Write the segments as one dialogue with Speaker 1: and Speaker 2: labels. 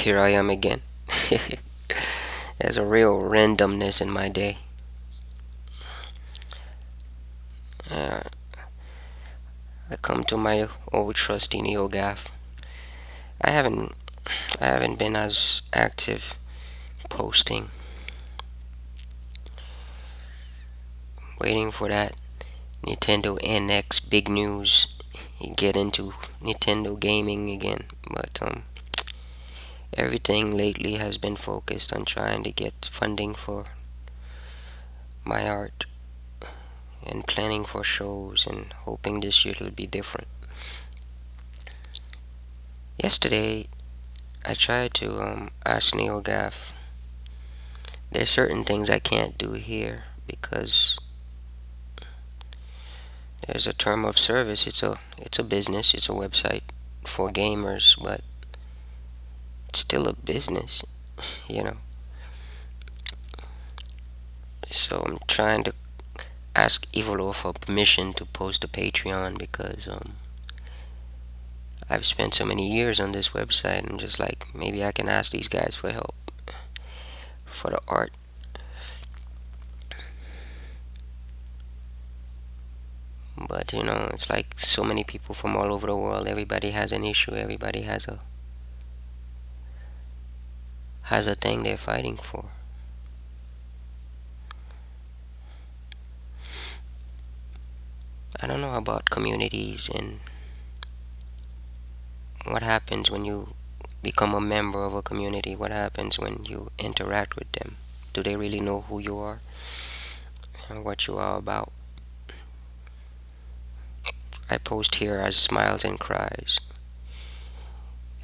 Speaker 1: here I am again. There's a real randomness in my day. Uh, I come to my old trusty NeoGaf. I haven't I haven't been as active posting, waiting for that Nintendo NX big news. Get into Nintendo gaming again, but everything lately has been focused on trying to get funding for my art and planning for shows and hoping this year it'll be different. Yesterday, I tried to ask NeoGaf. There's certain things I can't do here because there's a term of service. It's a business. It's a website for gamers, but it's still a business, you know. So I'm trying to ask Evilo for permission to post a Patreon because I've spent so many years on this website. I'm just like, maybe I can ask these guys for help for the art. But it's like so many people from all over the world. Everybody has an issue. Everybody has a thing they're fighting for. I don't know about communities and what happens when you become a member of a community. What happens when you interact with them? Do they really know who you are and what you are about? I post here as smiles and cries,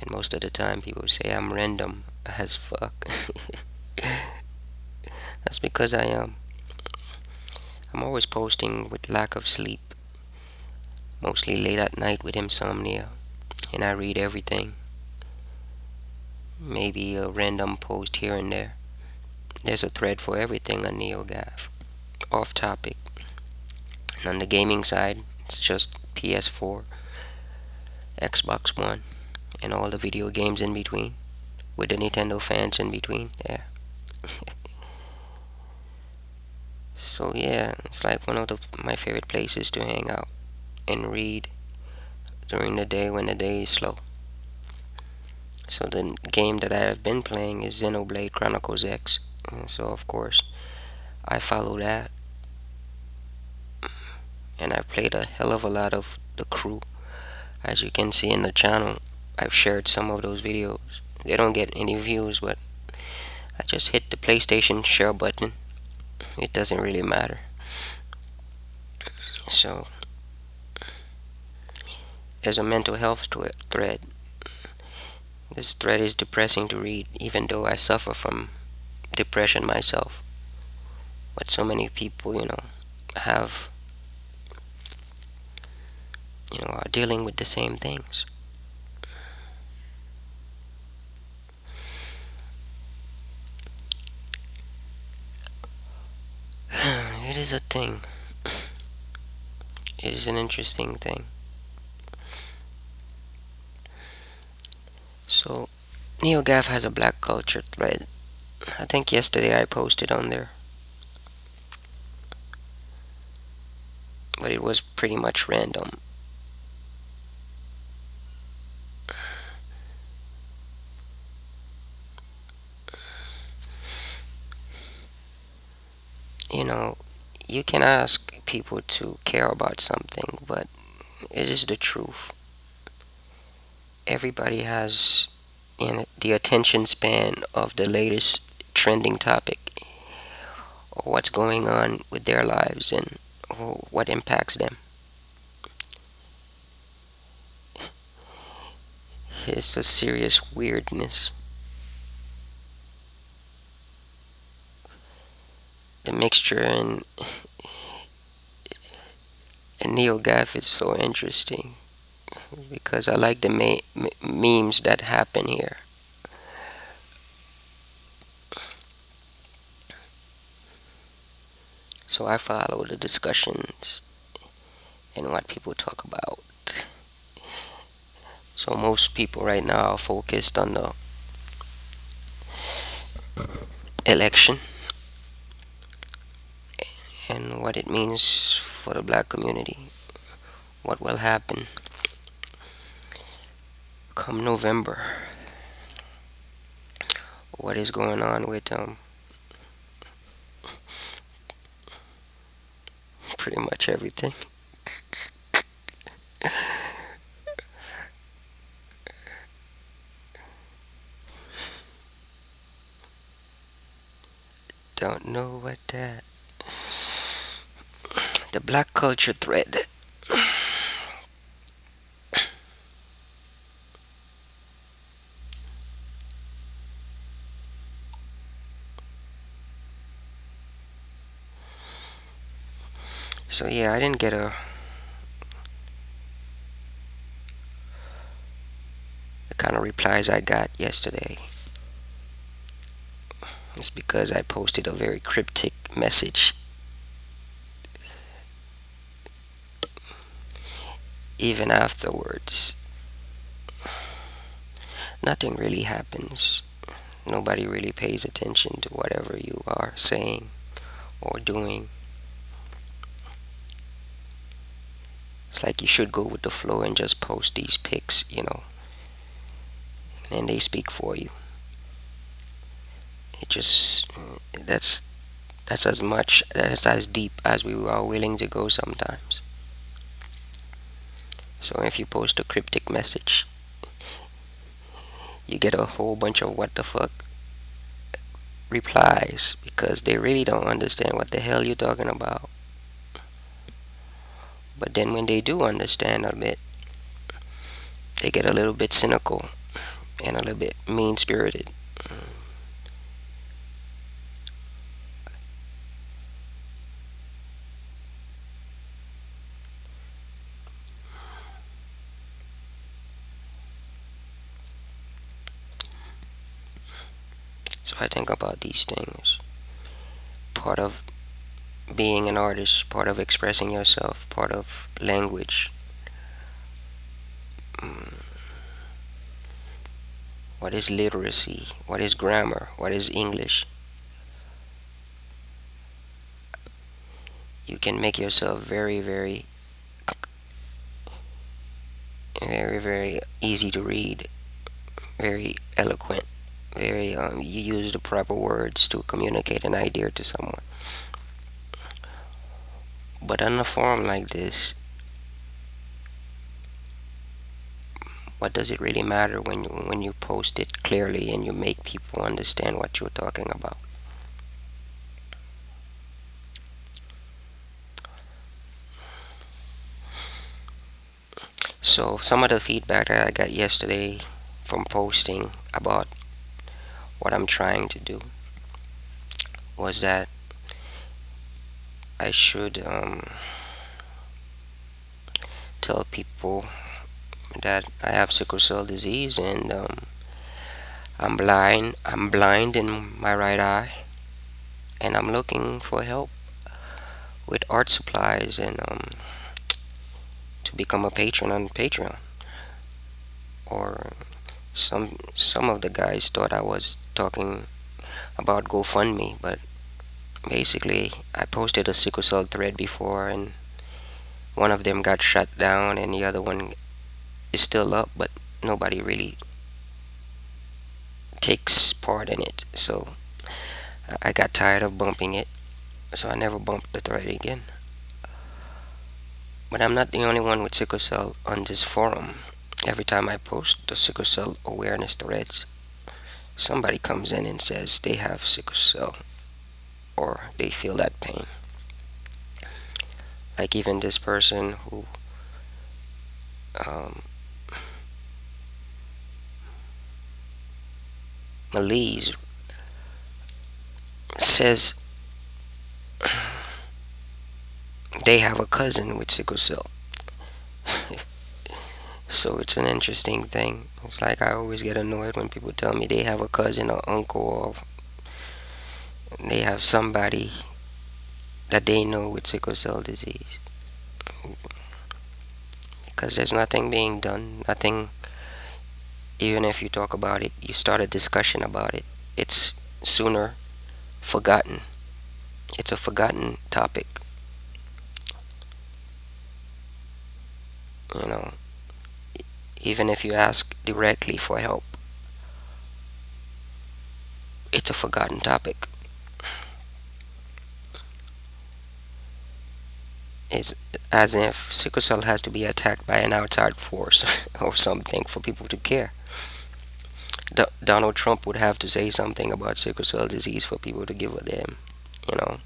Speaker 1: and most of the time people say I'm random as fuck. That's because I am. I'm always posting with lack of sleep, mostly late at night with insomnia, and I read everything. Maybe a random post here and there. There's a thread for everything on NeoGaf. Off topic. And on the gaming side, it's just PS4, Xbox One, and all the video games in between, with the Nintendo fans in between. Yeah. So yeah, it's like one of my favorite places to hang out and read during the day when the day is slow. So the game that I have been playing is Xenoblade Chronicles X. So of course I follow that, and I've played a hell of a lot of the crew. As you can see in the channel, I've shared some of those videos. They don't get any views, but I just hit the PlayStation share button. It doesn't really matter. So there's a mental health thread. This thread is depressing to read, even though I suffer from depression myself. But so many people, have, are dealing with the same things. It is a thing. It is an interesting thing. So, NeoGaf has a black culture thread. I think yesterday I posted on there, but it was pretty much random. You know, you can ask people to care about something, but it is the truth. Everybody has in the attention span of the latest trending topic, or what's going on with their lives and what impacts them. It's a serious weirdness. The mixture in NeoGaf is so interesting because I like the memes that happen here. So I follow the discussions and what people talk about. So most people right now are focused on the election and what it means for the black community. What will happen come November? What is going on with pretty much everything? Don't know what that. The black culture thread. So yeah, I didn't get the kind of replies I got yesterday. It's because I posted a very cryptic message. Even afterwards, nothing really happens. Nobody really pays attention to whatever you are saying or doing. It's like you should go with the flow and just post these pics, and they speak for you. It just that's that's as deep as we are willing to go sometimes. So if you post a cryptic message, you get a whole bunch of what the fuck replies because they really don't understand what the hell you're talking about. But then when they do understand a bit, they get a little bit cynical and a little bit mean spirited. So I think about these things. Part of being an artist, part of expressing yourself, part of language. What is literacy? What is grammar? What is English? You can make yourself very, very, very, very easy to read, very eloquent, very, you use the proper words to communicate an idea to someone. But on a forum like this, what does it really matter when you post it clearly and you make people understand what you're talking about? So some of the feedback that I got yesterday from posting about what I'm trying to do was that I should tell people that I have sickle cell disease and I'm blind. I'm blind in my right eye, and I'm looking for help with art supplies and to become a patron on Patreon. Or some of the guys thought I was talking about GoFundMe, but basically I posted a sickle cell thread before, and one of them got shut down, and the other one is still up, but nobody really takes part in it. So I got tired of bumping it, so I never bumped the thread again. But I'm not the only one with sickle cell on this forum. Every time I post the sickle cell awareness threads, somebody comes in and says they have sickle cell or they feel that pain. Like even this person who um, Malise says they have a cousin with sickle cell. So it's an interesting thing. It's like I always get annoyed when people tell me they have a cousin or uncle or they have somebody that they know with sickle cell disease. Because there's nothing being done, nothing. Even if you talk about it, you start a discussion about it, it's sooner forgotten. It's a forgotten topic. You know, even if you ask directly for help, it's a forgotten topic. It's as if sickle cell has to be attacked by an outside force or something for people to care. Donald Trump would have to say something about sickle cell disease for people to give a damn, you know.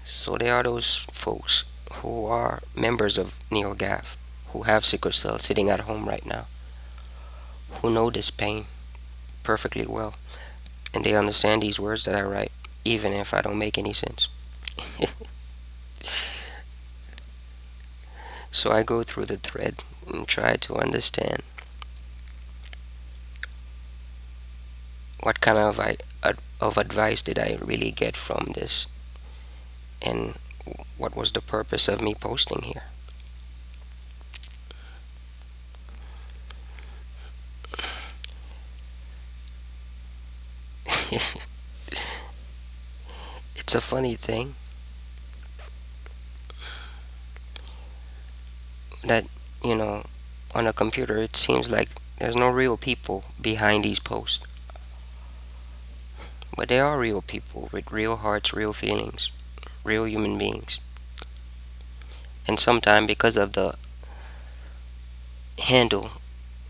Speaker 1: So there are those folks who are members of NeoGAF who have sickle cell sitting at home right now, who know this pain perfectly well, and they understand these words that I write, even if I don't make any sense. So I go through the thread and try to understand what kind of advice did I really get from this, and what was the purpose of me posting here. It's a funny thing that, you know, on a computer it seems like there's no real people behind these posts. But there are real people with real hearts, real feelings, real human beings. And sometimes because of the handle,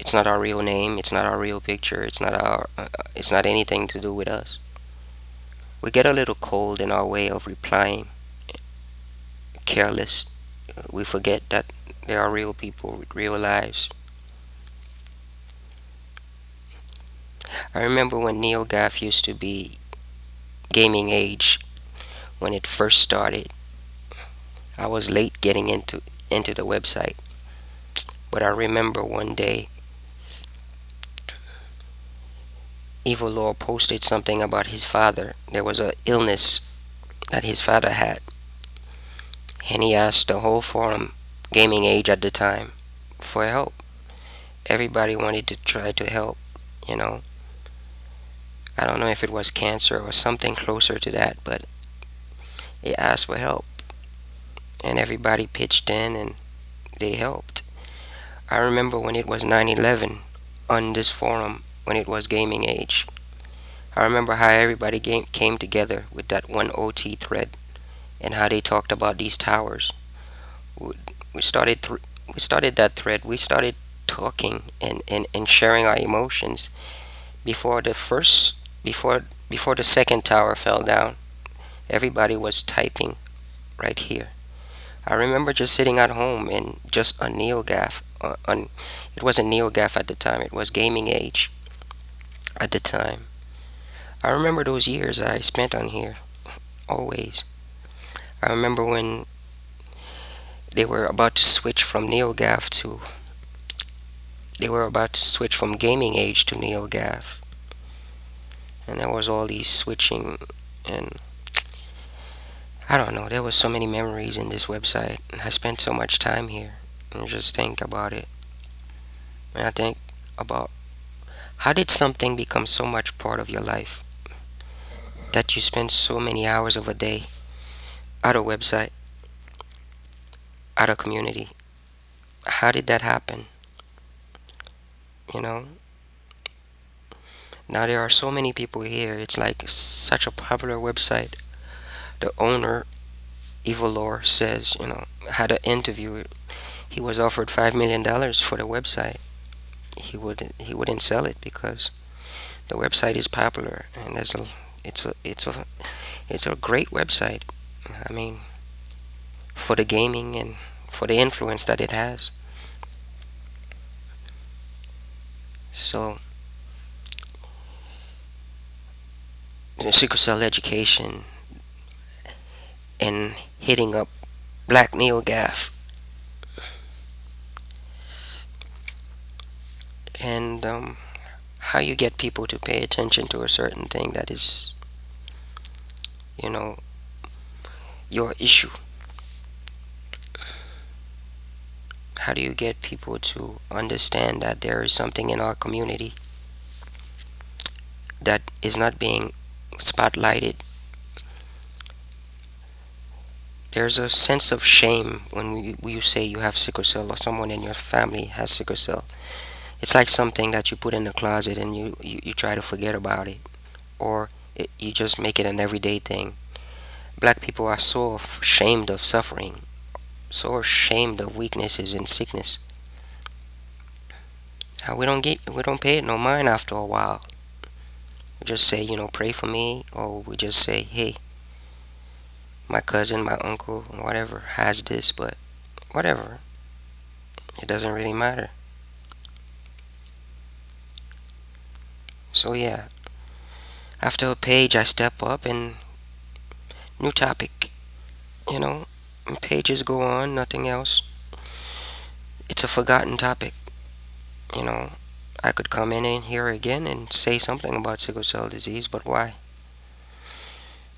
Speaker 1: it's not our real name, it's not our real picture, it's not anything to do with us. We get a little cold in our way of replying, careless. We forget that there are real people with real lives. I remember when NeoGAF used to be gaming age when it first started. I was late getting into the website, but I remember one day Evil Law posted something about his father. There was a illness that his father had, and he asked the whole forum, gaming age at the time, for help. Everybody wanted to try to help, you know. I don't know if it was cancer or something closer to that, but he asked for help, and everybody pitched in and they helped. I remember when it was 9/11 on this forum, when it was gaming age. I remember how everybody came together with that one OT thread and how they talked about these towers. We, we started we started that thread. We started talking and sharing our emotions before the first before the second tower fell down. Everybody was typing right here. I remember just sitting at home and just on NeoGAF. It wasn't NeoGAF at the time. It was Gaming Age at the time. I remember those years I spent on here always. I remember when they were about to switch from NeoGAF to they were about to switch from Gaming Age to NeoGAF, and there was all these switching, and I don't know. There was so many memories in this website, and I spent so much time here, and just think about it. And I think about how did something become so much part of your life that you spend so many hours of a day at a website, at a community? How did that happen? You know, now there are so many people here. It's like such a popular website. The owner, Evil Lore, says, had an interview. He was offered $5 million for the website. He wouldn't sell it because the website is popular, and it's a great website. I mean, for the gaming and for the influence that it has. So, sickle cell education and hitting up Black NeoGAF and how you get people to pay attention to a certain thing that is, you know, your issue. How do you get people to understand that there is something in our community that is not being spotlighted. There's a sense of shame when you say you have sickle cell or someone in your family has sickle cell. It's like something that you put in the closet and you try to forget about it, or you just make it an everyday thing. Black people are so ashamed of suffering, so ashamed of weaknesses and sickness. We don't pay it no mind after a while. We just say, pray for me, or we just say, hey, my cousin, my uncle, whatever has this, but whatever, it doesn't really matter. So yeah, after a page, I step up and new topic. You know, and pages go on, nothing else. It's a forgotten topic. You know, I could come in here again and say something about sickle cell disease, but why?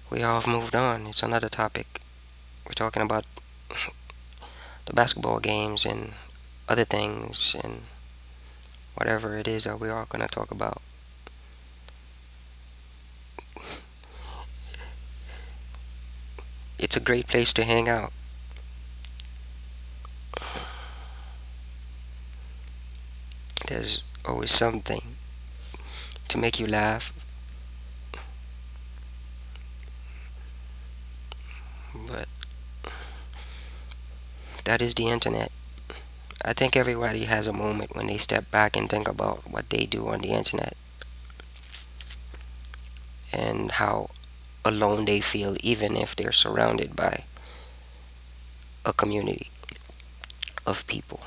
Speaker 1: We all have moved on. It's another topic. We're talking about the basketball games and other things and whatever it is that we are going to talk about. It's a great place to hang out. There's always something to make you laugh, but that is the internet. I think everybody has a moment when they step back and think about what they do on the internet and how alone they feel, even if they're surrounded by a community of people.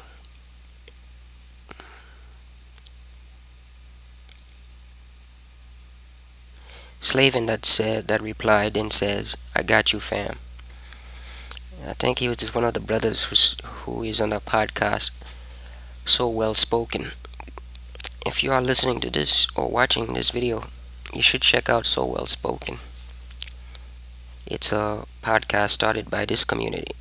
Speaker 1: Slavin that replied and says, "I got you, fam." I think he was just one of the brothers who is on a podcast, so well spoken. If you are listening to this or watching this video, you should check out So Well Spoken. It's a podcast started by this community,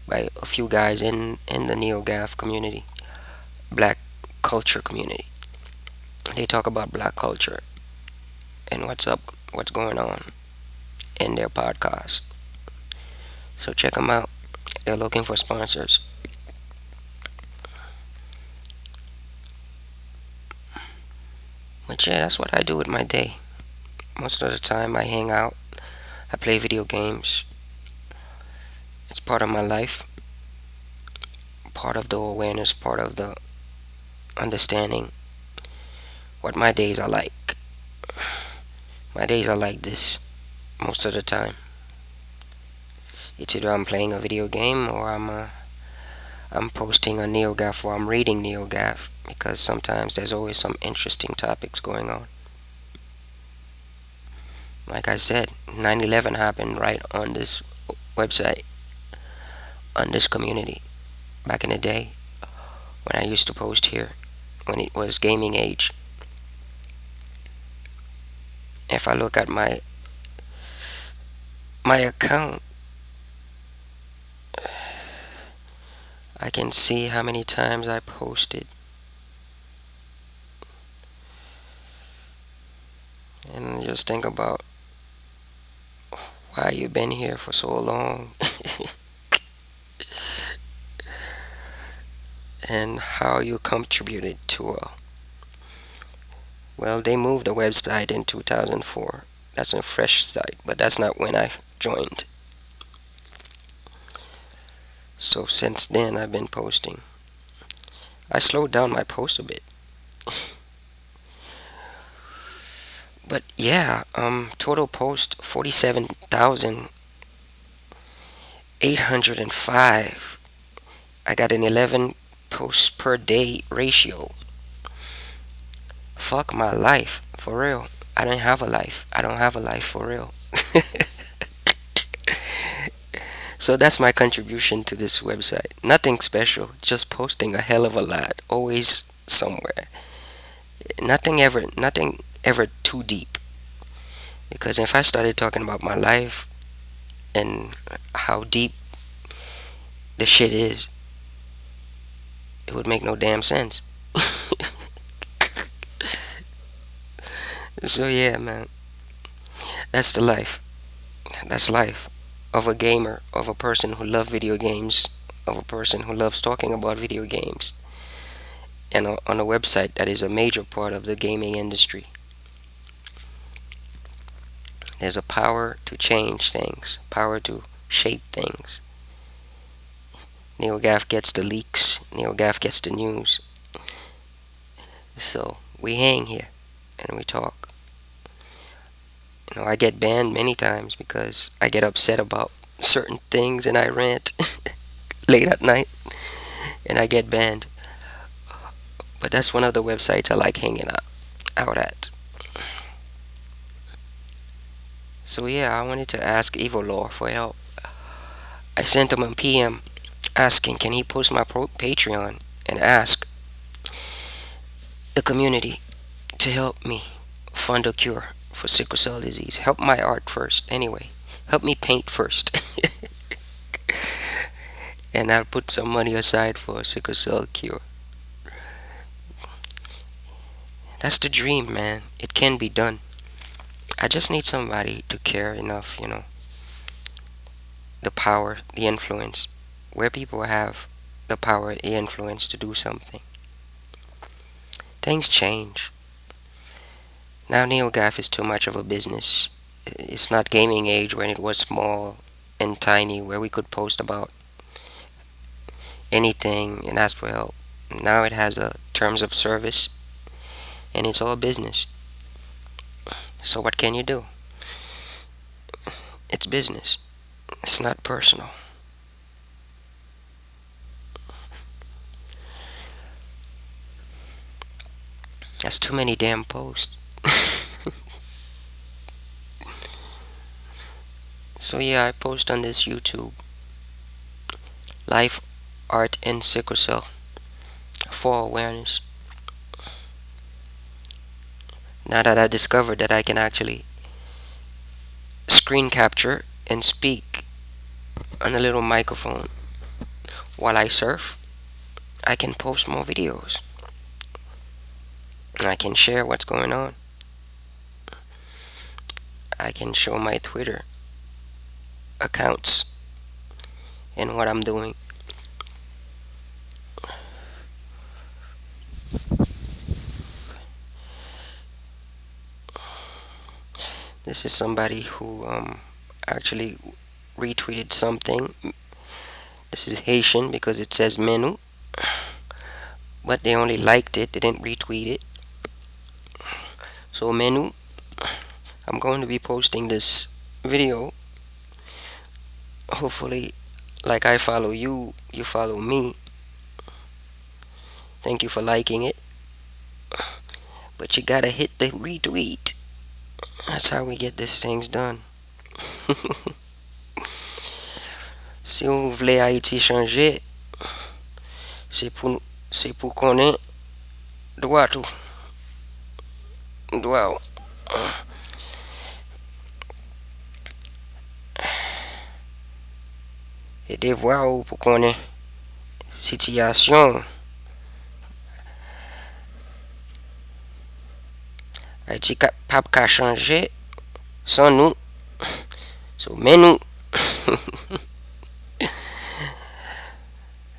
Speaker 1: by a few guys in the NeoGAF community, black culture community. They talk about black culture and what's up, what's going on in their podcast. So check them out. They're looking for sponsors. But yeah, that's what I do with my day. Most of the time, I hang out, I play video games. It's part of my life, part of the awareness, part of the understanding what my days are like. My days are like this most of the time. It's either I'm playing a video game or I'm posting a NeoGAF or I'm reading NeoGAF because sometimes there's always some interesting topics going on. Like I said, 9/11 happened right on this website, on this community. Back in the day when I used to post here, when it was gaming age. If I look at my account, I can see how many times I posted. And just think about why you've been here for so long and how you contributed to well, they moved the website in 2004. That's a fresh site, but that's not when I joined. So since then I've been posting. I slowed down my post a bit. But yeah, total post 47,805. I got an 11 posts per day ratio. Fuck my life, for real. I don't have a life. I don't have a life for real. So that's my contribution to this website. Nothing special, just posting a hell of a lot, always somewhere. Nothing ever too deep. Because if I started talking about my life and how deep the shit is, it would make no damn sense. So yeah, man, that's the life. That's life of a gamer, of a person who loves video games, of a person who loves talking about video games, and on a website that is a major part of the gaming industry. There's a power to change things, power to shape things. NeoGaf gets the leaks, NeoGaf gets the news. So we hang here and we talk. I get banned many times because I get upset about certain things and I rant late at night and I get banned. But that's one of the websites I like hanging out at. So yeah, I wanted to ask Evolor for help. I sent him a PM asking can he post my Patreon and ask the community to help me fund a cure for sickle cell disease. Help my art first, anyway. Help me paint first. And I'll put some money aside for a sickle cell cure. That's the dream, man. It can be done. I just need somebody to care enough, the power, the influence, where people have the power, the influence to do something. Things change. Now NeoGAF is too much of a business. It's not gaming age when it was small and tiny where we could post about anything and ask for help. Now it has a terms of service and it's all business. So what can you do? It's business. It's not personal. That's too many damn posts. So yeah, I post on this YouTube life, art, and sickle cell for awareness. Now that I discovered that I can actually screen capture and speak on a little microphone while I surf, I can post more videos. I can share what's going on. I can show my Twitter accounts and what I'm doing. This is somebody who actually retweeted something. This is Haitian because it says menu, but they only liked it, they didn't retweet it. So menu, I'm going to be posting this video. Hopefully, like I follow you, you follow me. Thank you for liking it. But you gotta hit the retweet. That's how we get these things done. Si vous voulez Haïti changer, c'est pour c'est pour connaître droit tout. Droit. Et devoir pour connaître situation. Haïti pas qu'à changer sans nous. So, mais nous.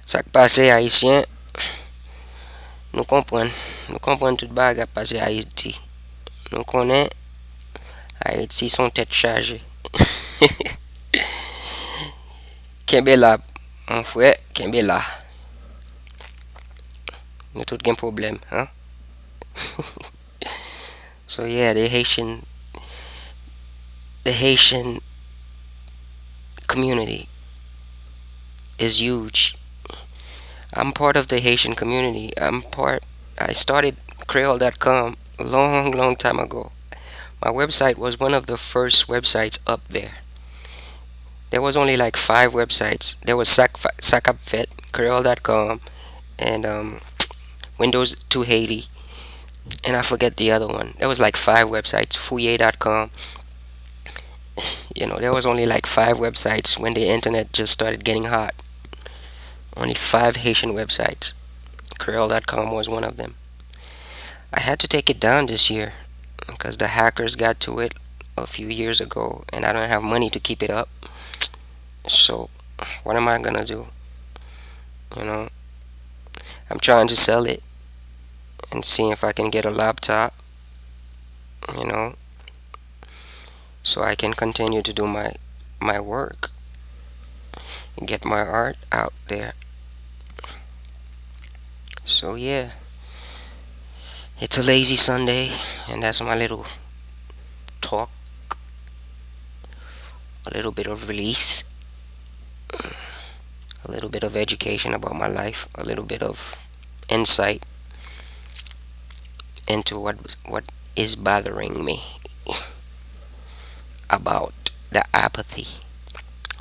Speaker 1: Ça qui passe haïtien, nous comprenons toute bague à passer Haïti. Nous connaissons Haïti son tête chargée. Kembela, mon frère, Kembela. Nous tout un problème, hein? So yeah, the Haitian community is huge. I'm part of the Haitian community. I started Creole.com a long time ago. My website was one of the first websites up there. There was only like 5 websites. There was Sakapfet, Creole.com, and Windows to Haiti, and I forget the other one. There was like 5 websites. Fouye.com. There was only like 5 websites when the internet just started getting hot. Only 5 Haitian websites. Creole.com was one of them. I had to take it down this year. because the hackers got to it a few years ago, and I don't have money to keep it up. So, what am I gonna do? You know, I'm trying to sell it and see if I can get a laptop. You know, so I can continue to do my work and get my art out there. So yeah, it's a lazy Sunday, and that's my little talk, a little bit of release, a little bit of education about my life, a little bit of insight into what is bothering me about the apathy,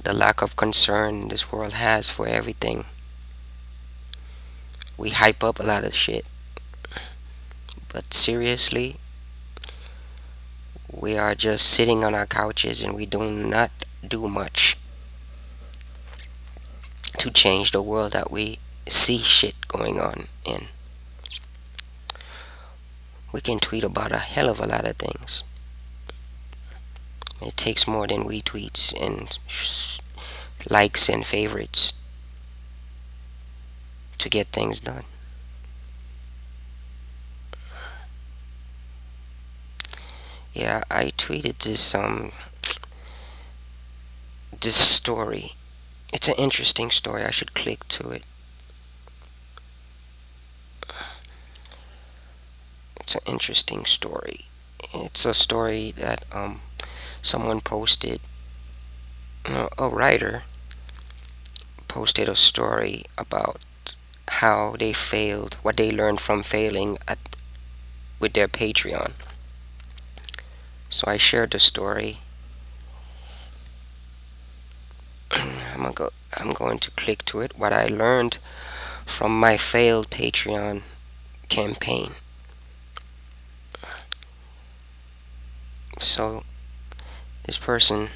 Speaker 1: the lack of concern this world has for everything. We hype up a lot of shit, but seriously, we are just sitting on our couches and we do not do much to change the world that we see shit going on in. We can tweet about a hell of a lot of things. It takes more than retweets and likes and favorites to get things done. Yeah, I tweeted this story. It's an interesting story. I should click to it. It's an interesting story. It's a story that someone posted. A writer posted a story about how they failed, what they learned from failing at with their Patreon. So I shared the story. I'm going to click to it. What I learned from my failed Patreon campaign. So this person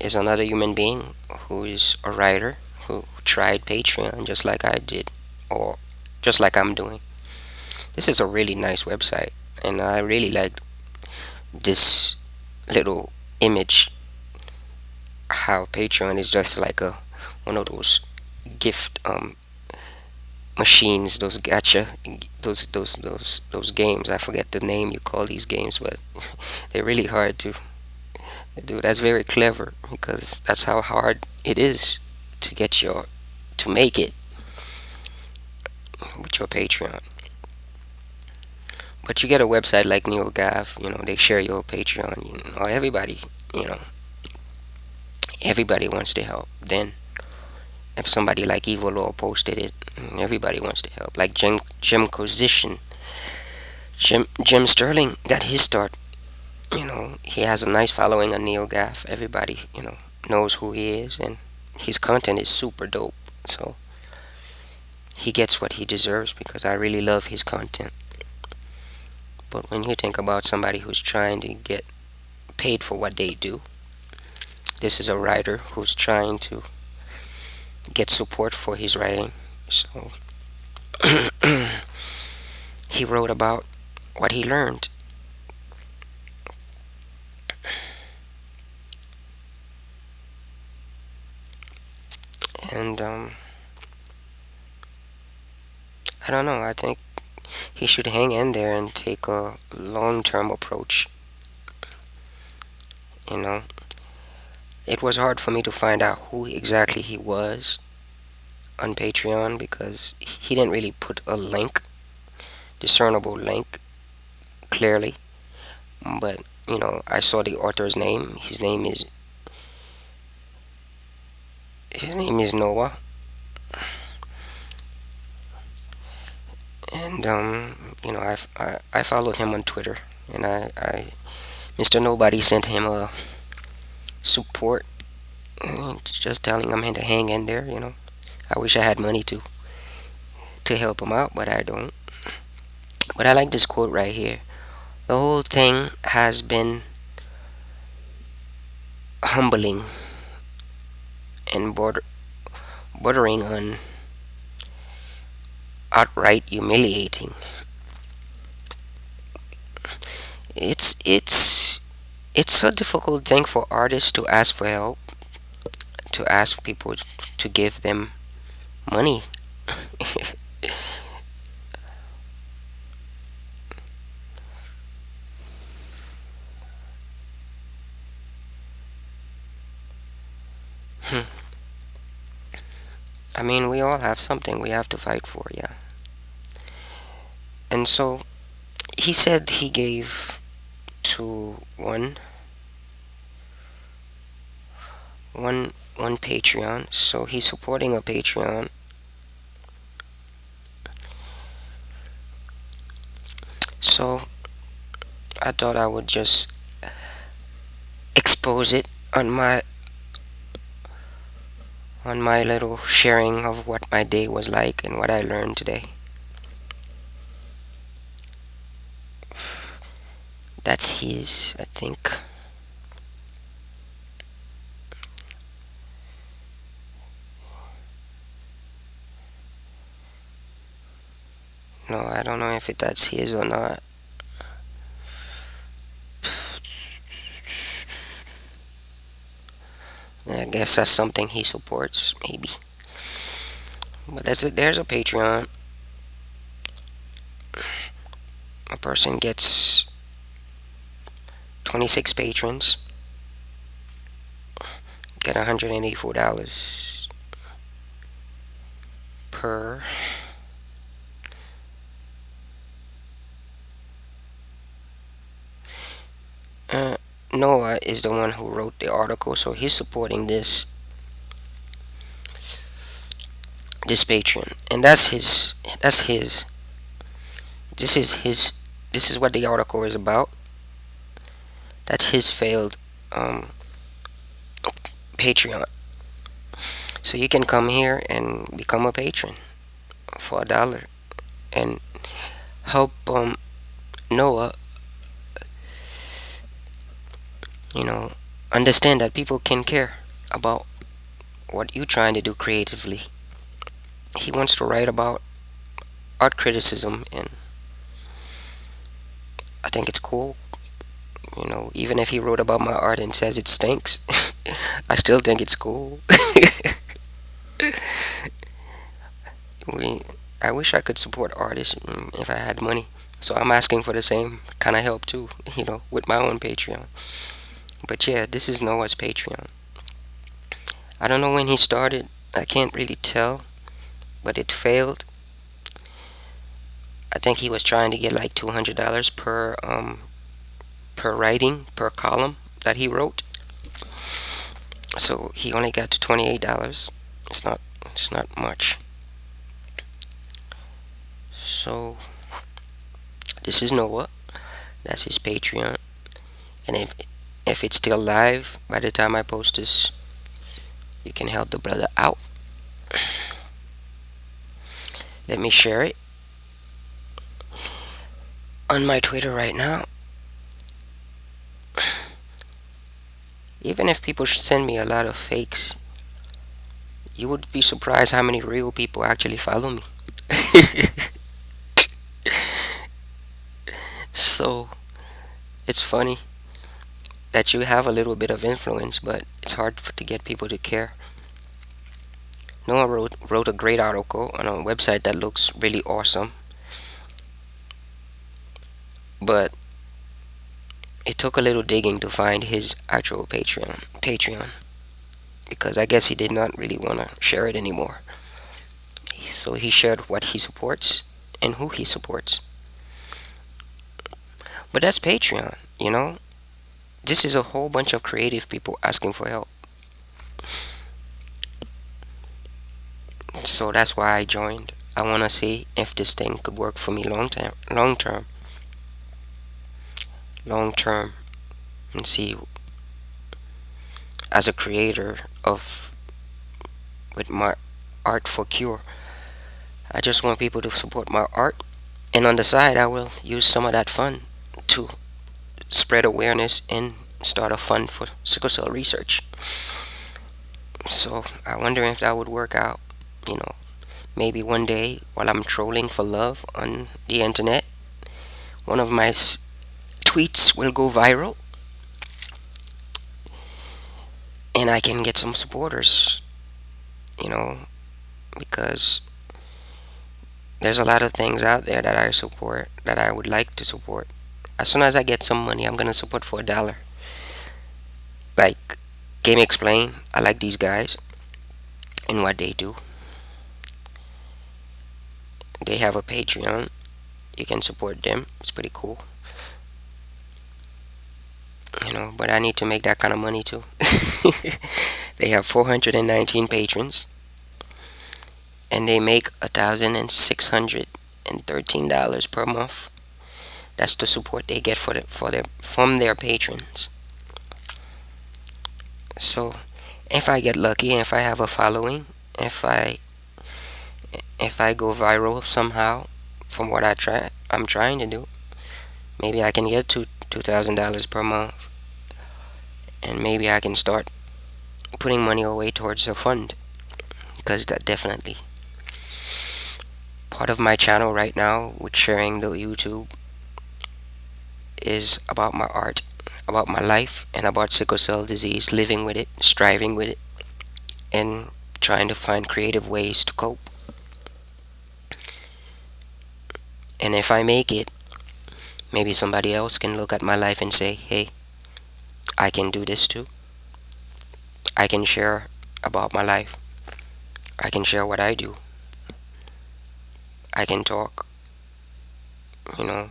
Speaker 1: is another human being who is a writer who tried Patreon just like I did, or just like I'm doing. This is a really nice website, and I really like this little image. How Patreon is just like a one of those gift machines, those gacha, those games. I forget the name you call these games, but they're really hard to do. That's very clever because that's how hard it is to get your to make it with your Patreon. But you get a website like NeoGAF, they share your Patreon. You know, everybody wants to help. Then if somebody like Evil Law posted it, everybody wants to help. Like Jim Sterling got his start. He has a nice following on NeoGAF. Everybody, knows who he is, and his content is super dope. So he gets what he deserves because I really love his content. But when you think about somebody who's trying to get paid for what they do, this is a writer who's trying to get support for his writing. So he wrote about what he learned. And I don't know, I think he should hang in there and take a long term approach. You know, it was hard for me to find out who exactly he was on Patreon because he didn't really put a link, discernible link, clearly. But I saw the author's name. His name is Noah, and I followed him on Twitter, and I Mr. Nobody sent him a support, just telling him to hang in there. I wish I had money to help him out, but I don't. But I like this quote right here. The whole thing has been humbling and bordering on outright humiliating. It's it's a difficult thing for artists to ask for help, to ask people to give them money. I mean, we all have something we have to fight for, yeah. And so he said he gave to one Patreon, so he's supporting a Patreon. So I thought I would just expose it on my little sharing of what my day was like and what I learned today. That's his, I think. No, I don't know if that's his or not. I guess that's something he supports, maybe. But there's a Patreon. A person gets 26 patrons, get $184 per. Uh, Noah is the one who wrote the article, so he's supporting this Patreon, and that's his. That's his. This is his. This is what the article is about. That's his failed um, Patreon. So you can come here and become a patron for $1 and help Noah, you know, understand that people can care about what you're trying to do creatively. He wants to write about art criticism, and I think it's cool. Even if he wrote about my art and says it stinks, I still think it's cool. we, I wish I could support artists if I had money. So I'm asking for the same kind of help too, with my own Patreon. But yeah, this is Noah's Patreon. I don't know when he started. I can't really tell, but it failed. I think he was trying to get like $200 per writing per column that he wrote. So he only got to $28. It's not much. So this is Noah. That's his Patreon. And if it's still live by the time I post this, you can help the brother out. Let me share it on my Twitter right now. Even if people send me a lot of fakes, you would be surprised how many real people actually follow me. So it's funny that you have a little bit of influence, but it's hard to get people to care. Noah wrote a great article on a website that looks really awesome, but it took a little digging to find his actual Patreon, because I guess he did not really want to share it anymore. So he shared what he supports and who he supports. But that's Patreon. This is a whole bunch of creative people asking for help. So that's why I joined. I want to see if this thing could work for me long term, and see, as a creator of with my art for cure. I just want people to support my art, and on the side, I will use some of that fund to spread awareness and start a fund for sickle cell research. So I wonder if that would work out. You know, Maybe one day while I'm trolling for love on the internet, one of my tweets tweets will go viral and I can get some supporters, you know, because there's a lot of things out there that I support that I would like to support. As soon as I get some money, I'm gonna support for $1. Like Game Explain, I like these guys and what they do. They have a Patreon. You can support them. It's pretty cool. But I need to make that kind of money too. They have 419 patrons and they make $1,613 per month. That's the support they get from their patrons. So if I get lucky, if I have a following, if I if I go viral somehow from what I'm trying to do, maybe I can get to $2,000 per month, and maybe I can start putting money away towards a fund, because that definitely part of my channel right now with sharing the YouTube is about my art, about my life, and about sickle cell disease, living with it, striving with it, and trying to find creative ways to cope. And if I make it, maybe somebody else can look at my life and say, hey, I can do this too. I can share about my life. I can share what I do. I can talk, you know.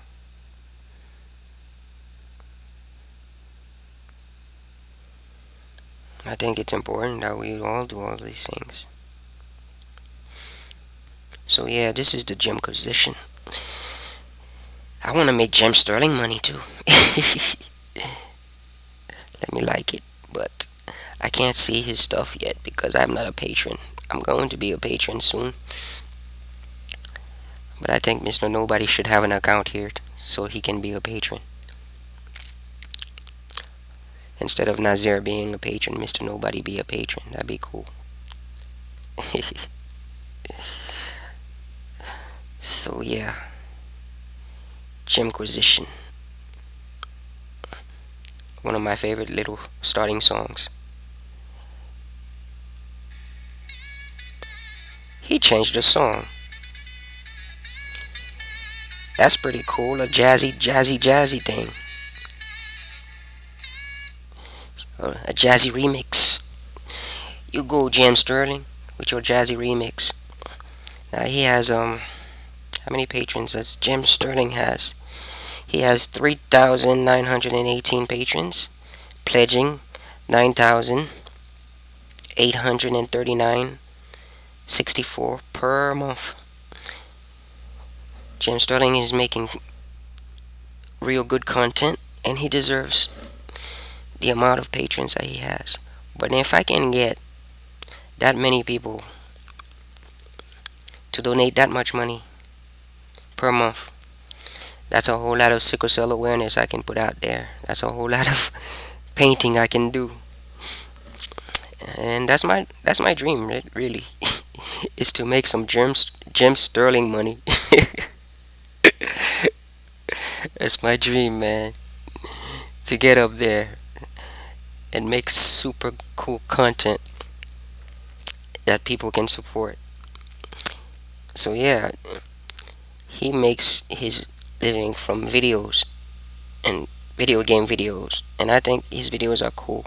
Speaker 1: I think it's important that we all do all these things. So yeah, this is the gym position. I want to make Jim Sterling money too. Let me like it, but I can't see his stuff yet because I'm not a patron. I'm going to be a patron soon. But I think Mr. Nobody should have an account here so he can be a patron. Instead of Nazir being a patron, Mr. Nobody be a patron. That'd be cool. So yeah, Jimquisition. One of my favorite little starting songs. He changed the song. That's pretty cool. A jazzy thing. A jazzy remix. You go, Jim Sterling, with your jazzy remix. Now he has how many patrons does Jim Sterling has? He has 3,918 patrons, pledging 9,839.64 per month. Jim Sterling is making real good content, and he deserves the amount of patrons that he has. But if I can get that many people to donate that much money per month, that's a whole lot of sickle cell awareness I can put out there. That's a whole lot of painting I can do. And that's my dream, really. Is to make some Jim Sterling money. That's my dream, man. To get up there and make super cool content that people can support. So yeah, he makes his living from videos and video game videos, and I think his videos are cool.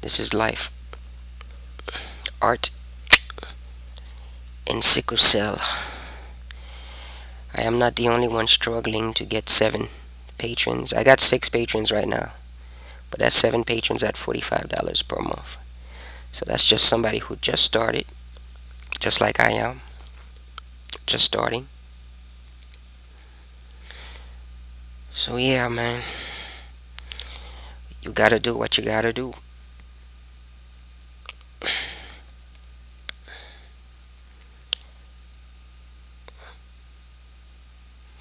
Speaker 1: This is life, art, and sickle cell. I am not the only one struggling to get 7 patrons. I got 6 patrons right now, but that's 7 patrons at $45 per month. So that's just somebody who just started, just like I am, just starting. So yeah, man, you gotta do what you gotta do.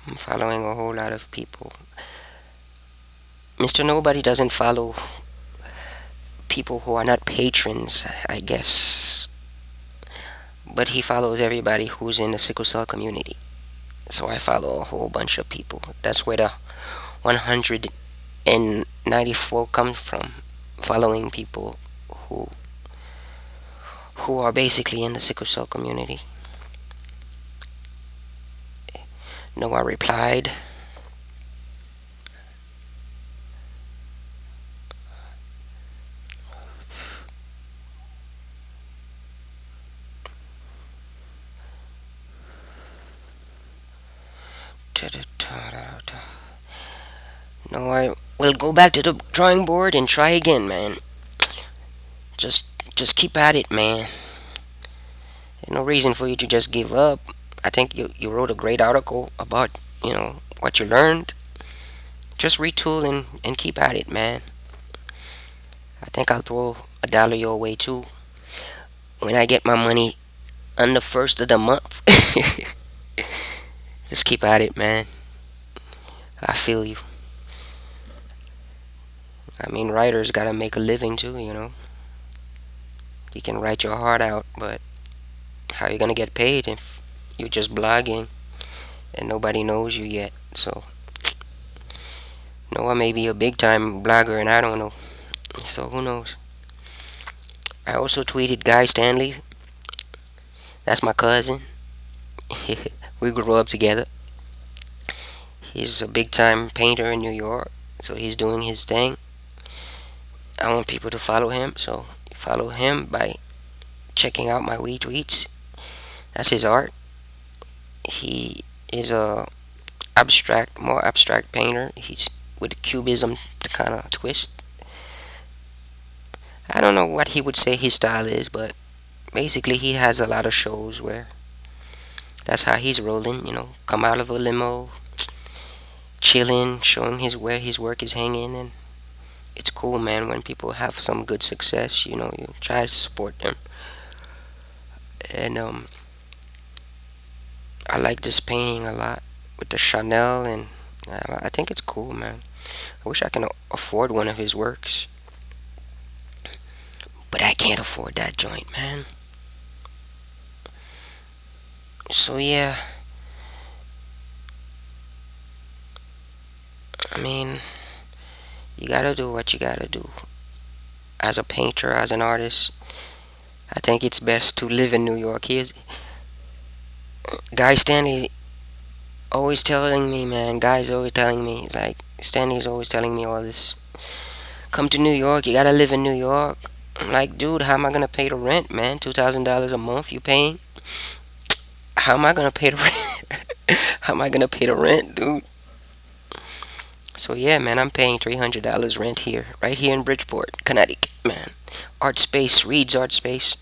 Speaker 1: I'm following a whole lot of people. Mr. Nobody doesn't follow people who are not patrons, I guess, but he follows everybody who's in the sickle cell community. So I follow a whole bunch of people. That's where the 194 comes from. Following people who who are basically in the sickle cell community. Noah replied, Noah, we'll go back to the drawing board and try again, man. Just just keep at it, man. There's no reason for you to just give up. I think you wrote a great article about, what you learned. Just retool and keep at it, man. I think I'll throw $1 your way too. When I get my money on the first of the month. Just keep at it, man. I feel you. I mean, writers gotta make a living too. You can write your heart out, but how you gonna get paid if you're just blogging and nobody knows you yet? So, Noah may be a big time blogger and I don't know. So who knows? I also tweeted Guy Stanley. That's my cousin. We grew up together. He's a big time painter in New York. So he's doing his thing. I want people to follow him. So follow him by checking out my retweets. That's his art. He is a more abstract painter. He's with cubism kind of twist. I don't know what he would say his style is, but basically he has a lot of shows where that's how he's rolling. Come out of a limo, chilling, showing his where his work is hanging, and it's cool, man. When people have some good success, you try to support them. And I like this painting a lot with the Chanel, and I think it's cool, man. I wish I can afford one of his works, but I can't afford that joint, man. So yeah, I mean, you gotta do what you gotta do. As a painter, as an artist, I think it's best to live in New York. Guy Stanley always telling me, man. Guy's always telling me, like Stanley's always telling me all this. Come to New York, you gotta live in New York. I'm like, dude, how am I gonna pay the rent, man? $2,000 a month you paying? How am I gonna pay the rent? How am I gonna pay the rent, dude? So yeah, man, I'm paying $300 rent here, right here in Bridgeport, Connecticut, man. Art space, Reed's art space.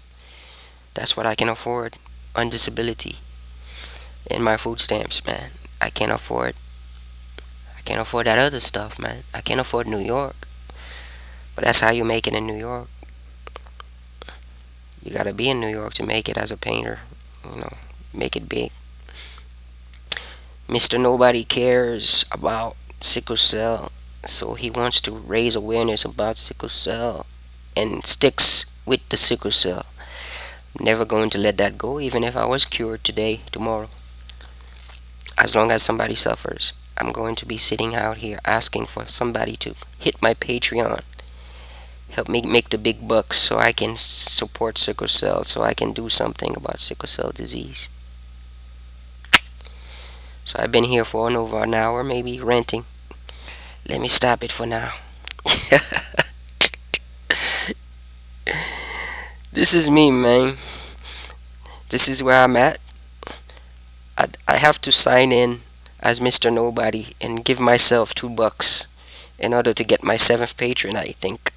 Speaker 1: That's what I can afford on disability and my food stamps, man. I can't afford. I can't afford that other stuff, man. I can't afford New York. But that's how you make it in New York. You gotta be in New York to make it as a painter. Make it big. Mr. Nobody cares about sickle cell, so he wants to raise awareness about sickle cell and sticks with the sickle cell. Never going to let that go, even if I was cured today, tomorrow. As long as somebody suffers, I'm going to be sitting out here asking for somebody to hit my Patreon. Help me make the big bucks so I can support sickle cell, so I can do something about sickle cell disease. So I've been here for over an hour, maybe ranting. Let me stop it for now. This is me, man. This is where I'm at. I have to sign in as Mr. Nobody and give myself $2 in order to get my seventh patron, I think.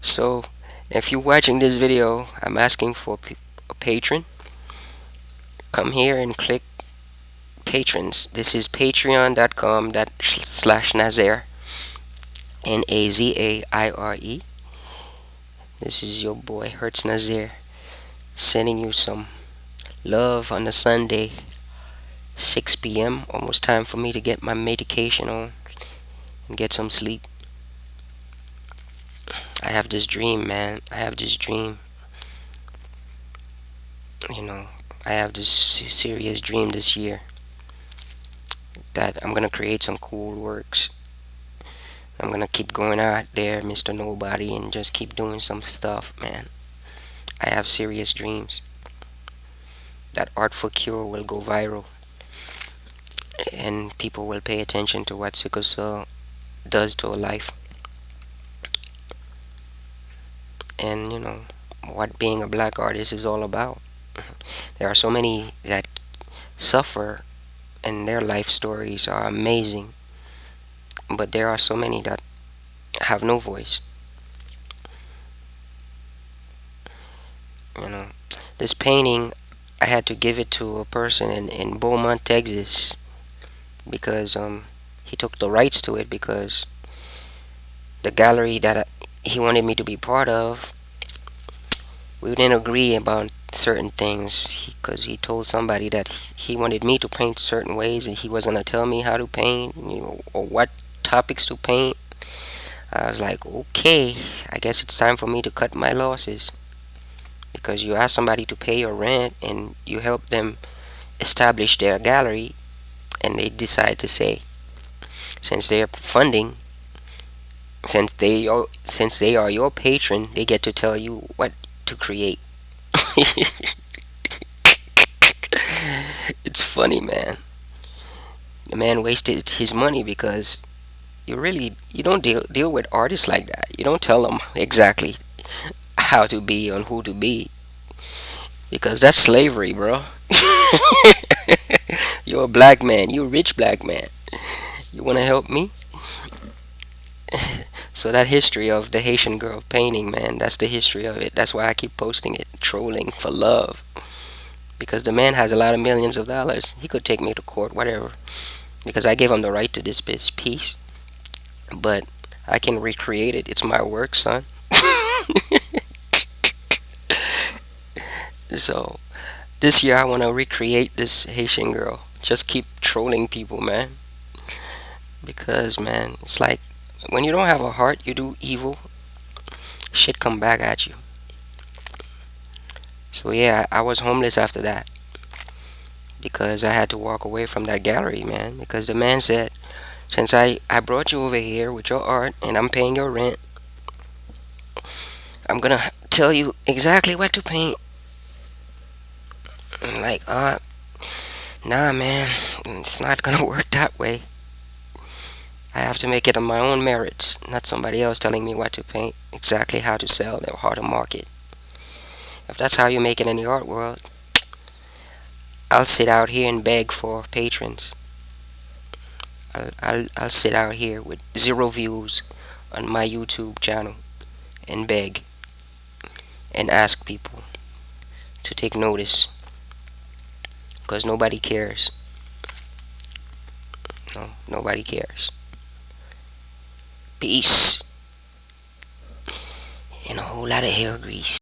Speaker 1: So, if you're watching this video, I'm asking for a patron. Come here and click patrons. This is patreon.com/Nazaire. Nazaire. This is your boy Hertz Nazaire sending you some love on a Sunday, 6 p.m. Almost time for me to get my medication on and get some sleep. I have this dream, man. I have this dream You know, I have this serious dream this year that I'm gonna create some cool works. I'm gonna keep going out there, Mr. Nobody, and just keep doing some stuff, man. I have serious dreams that Art for Cure will go viral and people will pay attention to what sickle cell does to a life, and what being a black artist is all about. There are so many that suffer, and their life stories are amazing, but there are so many that have no voice. You know, this painting, I had to give it to a person in Beaumont, Texas, because he took the rights to it because the gallery that he wanted me to be part of, we didn't agree about certain things because he told somebody that he wanted me to paint certain ways and he was going to tell me how to paint, or what topics to paint. I was like, okay, I guess it's time for me to cut my losses, because you ask somebody to pay your rent and you help them establish their gallery, and they decide to say, since they're funding, since they are your patron, they get to tell you what to create. It's funny, man. The man wasted his money because you don't deal with artists like that. You don't tell them exactly how to be and who to be, because that's slavery, bro. You're a black man. You're a rich black man. You want to help me? So that history of the Haitian girl painting, man, that's the history of it. That's why I keep posting it, trolling for love. Because the man has a lot of millions of dollars. He could take me to court, whatever. Because I gave him the right to this piece. But I can recreate it. It's my work, son. So this year I want to recreate this Haitian girl. Just keep trolling people, man. Because, man, it's like when you don't have a heart, you do evil, shit come back at you. So yeah, I was homeless after that because I had to walk away from that gallery, man. Because the man said, since I brought you over here with your art and I'm paying your rent, I'm gonna tell you exactly what to paint. I'm like, nah, man, it's not gonna work that way. I have to make it on my own merits, not somebody else telling me what to paint, exactly how to sell or how to market. If that's how you make it in the art world, I'll sit out here and beg for patrons. I'll sit out here with 0 views on my YouTube channel and beg and ask people to take notice, because nobody cares. No, nobody cares. Peace and a whole lot of hair grease.